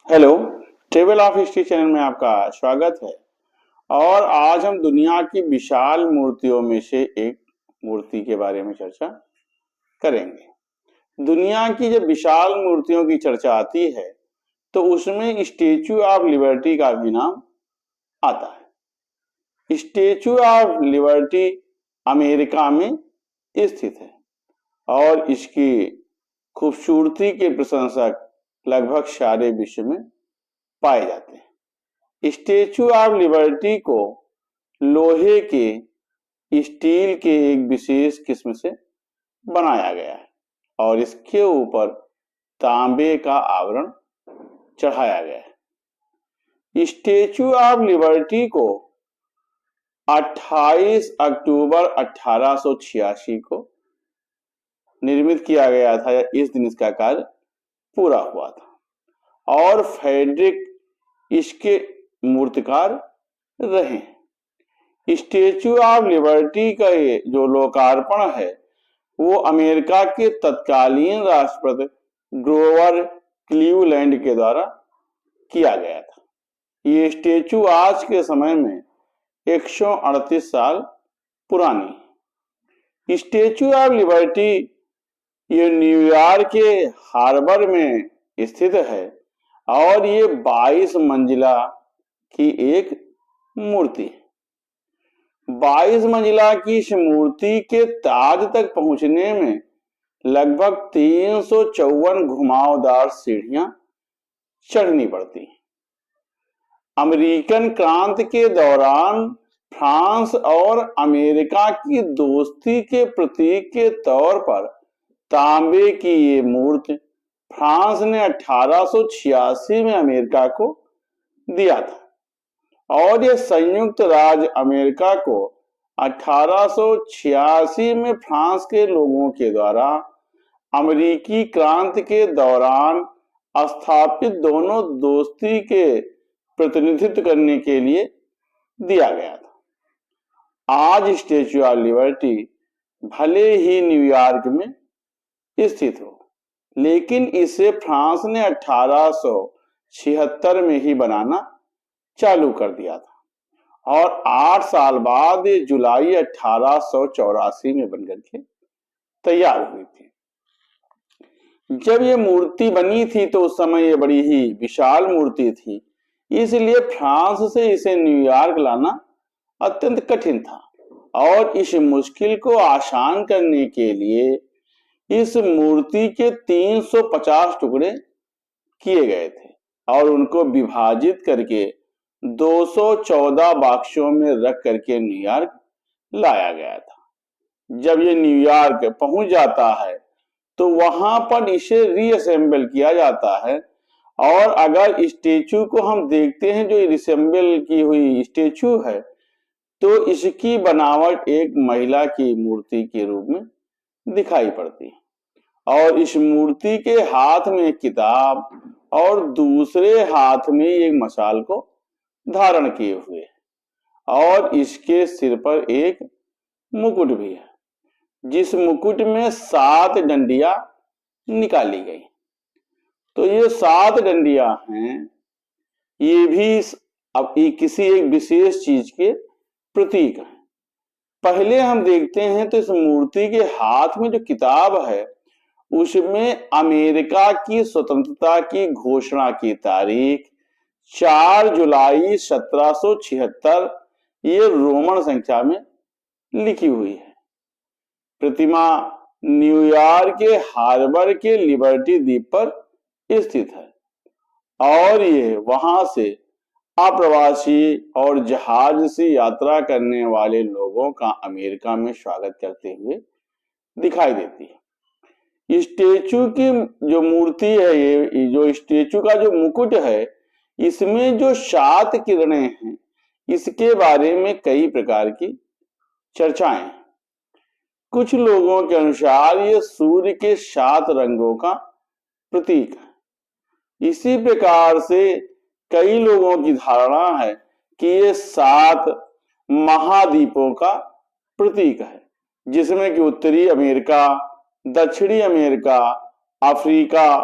Hello. Table of history channel में आपका स्वागत है। और आज हम दुनिया की विशाल मूर्तियों में से एक मूर्ति के बारे में चर्चा करेंगे। दुनिया की जब विशाल मूर्तियों की चर्चा आती है तो उसमें स्टेचू ऑफ लिबर्टी का भी नाम आता है। स्टेचू ऑफ लिबर्टी अमेरिका में स्थित है और इसकी खूबसूरती के प्रशंसक लगभग सारे विश्व में पाए जाते हैं। स्टेचू ऑफ लिबर्टी को लोहे के, स्टील के एक विशेष किस्म से बनाया गया है और इसके ऊपर तांबे का आवरण चढ़ाया गया है। स्टेचू ऑफ लिबर्टी को 28 अक्टूबर 1886 को निर्मित किया गया था। इस दिन इसका कार्य पूरा हुआ था और फ्रेडरिक इसके मूर्तिकार रहे। स्टेचू ऑफ लिबर्टी का ये जो लोकार्पण है वो अमेरिका के तत्कालीन राष्ट्रपति ग्रोवर क्लीवलैंड के द्वारा किया गया था। ये स्टेचू आज के समय में 138 साल पुरानी है। स्टेचू ऑफ लिबर्टी ये न्यूयॉर्क के हार्बर में स्थित है और ये 22 मंजिला की एक मूर्ति है। 22 मंजिला की इस मूर्ति के ताज तक पहुंचने में लगभग 354 घुमावदार सीढ़ियां चढ़नी पड़ती। अमेरिकन क्रांति के दौरान फ्रांस और अमेरिका की दोस्ती के प्रतीक के तौर पर तांबे की ये मूर्ति फ्रांस ने 1886 में अमेरिका को दिया था और यह संयुक्त राज्य अमेरिका को 1886 में फ्रांस के लोगों के द्वारा अमेरिकी क्रांति के दौरान स्थापित दोनों दोस्ती के प्रतिनिधित्व करने के लिए दिया गया था। आज स्टेचू ऑफ लिबर्टी भले ही न्यूयॉर्क में स्थित हो लेकिन इसे फ्रांस ने 1876 में ही बनाना चालू कर दिया था और 8 साल बाद ये जुलाई 1884 में बनकर के तैयार हुई थी। जब ये मूर्ति बनी थी तो उस समय ये बड़ी ही विशाल मूर्ति थी, इसलिए फ्रांस से इसे न्यूयॉर्क लाना अत्यंत कठिन था और इस मुश्किल को आसान करने के लिए इस मूर्ति के 350 टुकड़े किए गए थे और उनको विभाजित करके 214 बक्सों में रख करके न्यूयॉर्क लाया गया था। जब ये न्यूयॉर्क पहुंच जाता है तो वहां पर इसे रीअसेंबल किया जाता है और अगर स्टेचू को हम देखते हैं जो रिसेंबल की हुई स्टेचू है तो इसकी बनावट एक महिला की मूर्ति के रूप में दिखाई पड़ती है और इस मूर्ति के हाथ में एक किताब और दूसरे हाथ में एक मशाल को धारण किए हुए है और इसके सिर पर एक मुकुट भी है जिस मुकुट में 7 डंडियां निकाली गई। तो ये 7 डंडियां हैं, ये भी अब किसी एक विशेष चीज के प्रतीक हैं। पहले हम देखते हैं तो इस मूर्ति के हाथ में जो किताब है उसमें अमेरिका की स्वतंत्रता की घोषणा की तारीख 4 जुलाई 1776 ये रोमन संख्या में लिखी हुई है। प्रतिमा न्यूयॉर्क के हार्बर के लिबर्टी द्वीप पर स्थित है और ये वहां से अप्रवासी और जहाज से यात्रा करने वाले लोगों का अमेरिका में स्वागत करते हुए दिखाई देती है। स्टेचू की जो मूर्ति है, ये जो स्टेचू का जो मुकुट है इसमें जो 7 किरणें हैं इसके बारे में कई प्रकार की चर्चाएं हैं। कुछ लोगों के अनुसार ये सूर्य के 7 रंगों का प्रतीक है। इसी प्रकार से कई लोगों की धारणा है कि ये 7 महाद्वीपों का प्रतीक है जिसमें कि उत्तरी अमेरिका, दक्षिणी America, Africa,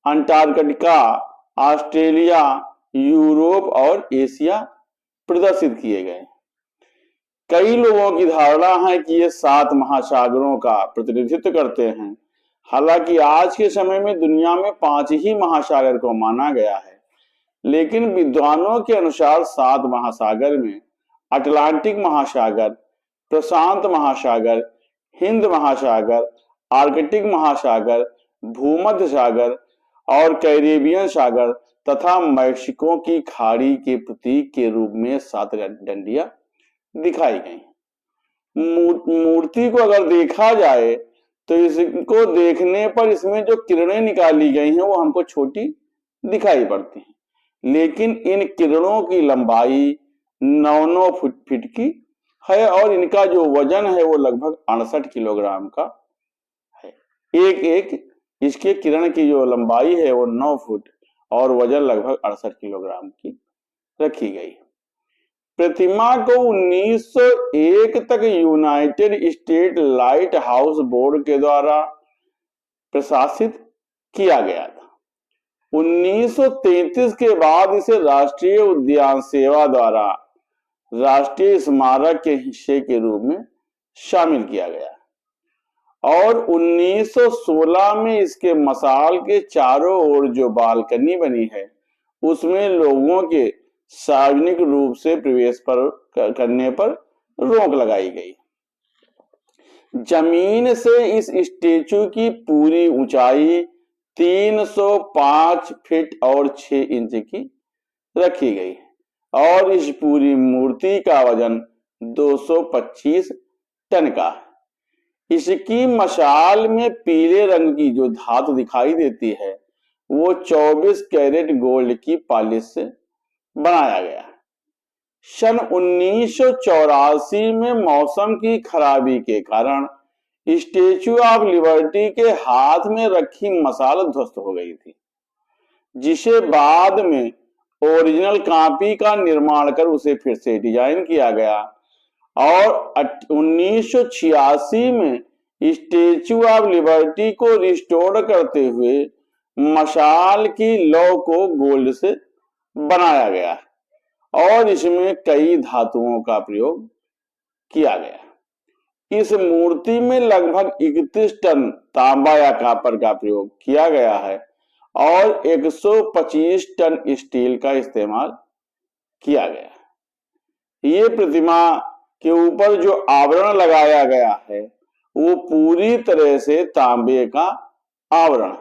Antarctica Australia, Europe और एशिया प्रदर्शित किए गए। कई लोगों की धारणा है कि ये 7 महासागरों का प्रतिनिधित्व करते हैं। हालांकि आज के समय में दुनिया में 5 ही महासागर को माना गया है, लेकिन विद्वानों के अनुसार 7 महासागर में अटलांटिक महासागर, प्रशांत महासागर, हिंद महासागर, आर्कटिक महासागर, भूमध्य सागर और कैरेबियन सागर तथा मैक्सिको की खाड़ी के प्रतीक के रूप में 7 डंडियां दिखाई गई। मूर्ति को अगर देखा जाए तो इसको देखने पर इसमें जो किरणें निकाली गई हैं वो हमको छोटी दिखाई पड़ती हैं, लेकिन इन किरणों की लंबाई 9 फीट की है और इनका जो वजन है वो लगभग 68 किलोग्राम का है। एक इसके किरण की जो लंबाई है वो 9 फुट और वजन लगभग 68 किलोग्राम की रखी गई। प्रतिमा को 1901 तक United street light house board के द्वारा प्रशासित किया गया था। 1933 के बाद इसे राष्ट्रीय उद्यान सेवा द्वारा राष्ट्रीय स्मारक के हिस्से के रूप में शामिल किया गया और 1916 में इसके मसाल के चारों ओर जो बालकनी बनी है उसमें लोगों के सार्वजनिक रूप से प्रवेश करने पर रोक लगाई गई। जमीन से इस स्टेचू की पूरी ऊंचाई 305 फीट और 6 इंच की रखी गई और इस पूरी मूर्ति का वजन 225 टन का है। इसकी मशाल में पीले रंग की जो धातु दिखाई देती है वो 24 कैरेट गोल्ड की पॉलिश से बनाया गया। सन 1984 में मौसम की खराबी के कारण स्टेचू ऑफ लिबर्टी के हाथ में रखी मशाल ध्वस्त हो गई थी, जिसे बाद में ओरिजिनल कॉपी का निर्माण कर उसे फिर से डिजाइन किया गया और 1986 में स्टेचू ऑफ लिबर्टी को रिस्टोर करते हुए मशाल की लौ को गोल्ड से बनाया गया और इसमें कई धातुओं का प्रयोग किया गया। इस मूर्ति में लगभग 31 टन तांबा या कॉपर का प्रयोग किया गया है और 125 टन स्टील का इस्तेमाल किया गया। ये प्रतिमा के ऊपर जो आवरण लगाया गया है वो पूरी तरह से तांबे का आवरण,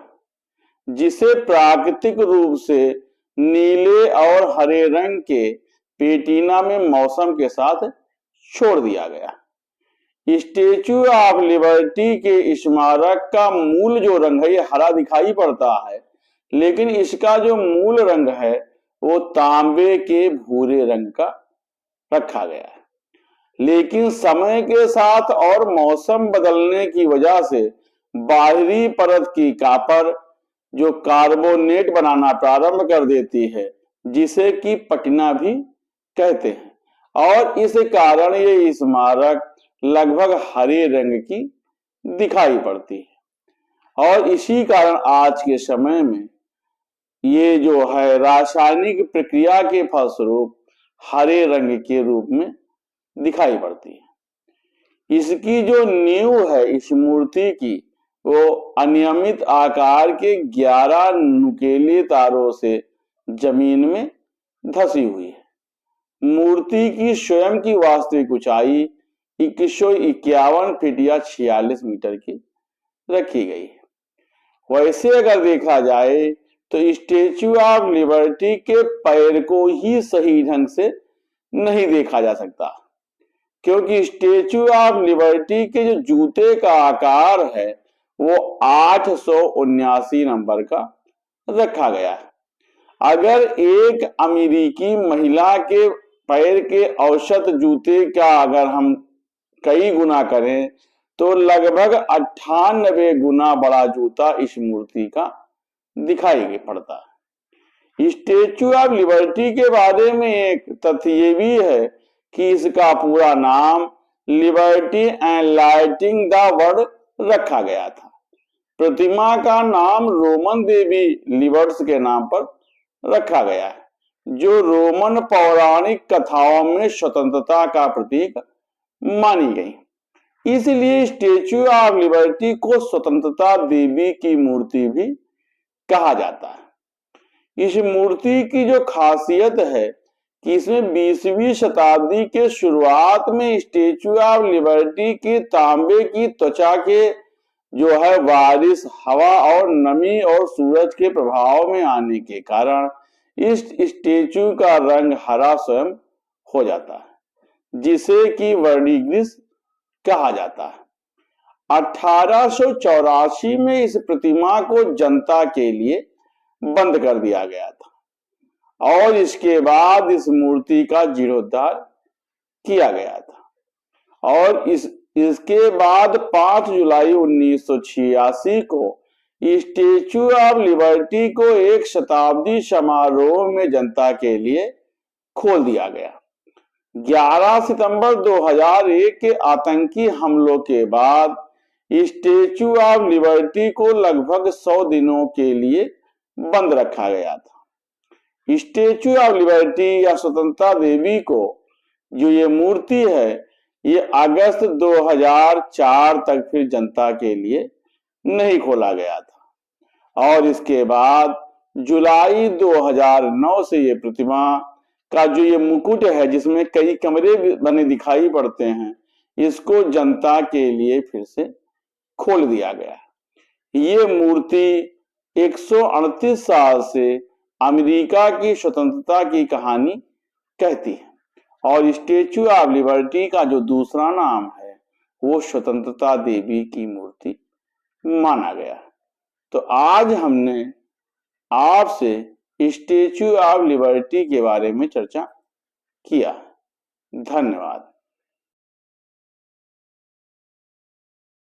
जिसे प्राकृतिक रूप से नीले और हरे रंग के पेटीना में मौसम के साथ छोड़ दिया गया। स्टेचू ऑफ लिबर्टी के स्मारक का मूल जो रंग है ये हरा दिखाई पड़ता है, लेकिन इसका जो मूल रंग है वो तांबे के भूरे रंग का रखा गया है। लेकिन समय के साथ और मौसम बदलने की वजह से बाहरी परत की कॉपर जो कार्बोनेट बनाना प्रारंभ कर देती है, जिसे कि पटना भी कहते हैं और इस कारण ये स्मारक लगभग हरे रंग की दिखाई पड़ती है और इसी कारण आज के समय में ये जो है रासायनिक प्रक्रिया के फलस्वरूप हरे रंग के रूप में दिखाई पड़ती है। इसकी जो नींव है इस मूर्ति की वो अनियमित आकार के 11 नुकीले तारों से जमीन में धसी हुई है। मूर्ति की स्वयं की वास्तविक ऊंचाई 2151 फीट या 46 मीटर की रखी गई है। वैसे अगर देखा जाए तो स्टेचू ऑफ लिबर्टी के पैर को ही सही ढंग से नहीं देखा जा सकता, क्योंकि स्टेचू ऑफ लिबर्टी के जो जूते का आकार है वो 879 नंबर का रखा गया है। अगर एक अमेरिकी महिला के पैर के औसत जूते का अगर हम कई गुना करें तो लगभग 98 गुना बड़ा जूता इस मूर्ति का दिखाई पड़ता है। स्टेचू ऑफ लिबर्टी के बारे में एक तथ्य ये भी है कि इसका पूरा नाम liberty and lighting the world रखा गया था। प्रतिमा का नाम रोमन देवी लिबर्ट्स के नाम पर रखा गया है, जो रोमन पौराणिक कथाओं में स्वतंत्रता का प्रतीक मानी गई। इसलिए स्टेच्यू ऑफ लिबर्टी को स्वतंत्रता देवी की मूर्ति भी कहा जाता है। इस मूर्ति की जो खासियत है कि इसमें 20वीं शताब्दी के शुरुआत में स्टेच्यू ऑफ लिबर्टी की तांबे की त्वचा के जो है बारिश, हवा और नमी और सूरज के प्रभाव में आने के कारण इस स्टेच्यू का रंग हरा स्वयं हो जाता है, जिसे कि वर्णिग्रिस कहा जाता है। 1884 में इस प्रतिमा को जनता के लिए बंद कर दिया गया था और इसके बाद इस मूर्ति का जीर्णोद्धार किया गया था और इसके बाद 5 जुलाई 1986 को स्टेच्यू ऑफ लिबर्टी को एक शताब्दी समारोह में जनता के लिए खोल दिया गया। 11 सितंबर 2001 के आतंकी हमलों के बाद स्टेच्यू ऑफ लिबर्टी को लगभग 100 दिनों के लिए बंद रखा गया था। स्टेच्यू ऑफ लिबर्टी या स्वतंत्रता देवी को जो ये मूर्ति है, ये अगस्त 2004 तक फिर जनता के लिए नहीं खोला गया था और इसके बाद जुलाई 2009 से ये प्रतिमा का जो ये मुकुट है, जिसमें कई कमरे बने दिखाई पड़ते हैं, इसको जनता के लिए फिर से खोल दिया गया। ये मूर्ति 138 साल से अमेरिका की स्वतंत्रता की कहानी कहती है और स्टेच्यू ऑफ लिबर्टी का जो दूसरा नाम है वो स्वतंत्रता देवी की मूर्ति माना गया। तो आज हमने आपसे स्टेच्यू ऑफ लिबर्टी के बारे में चर्चा किया। धन्यवाद।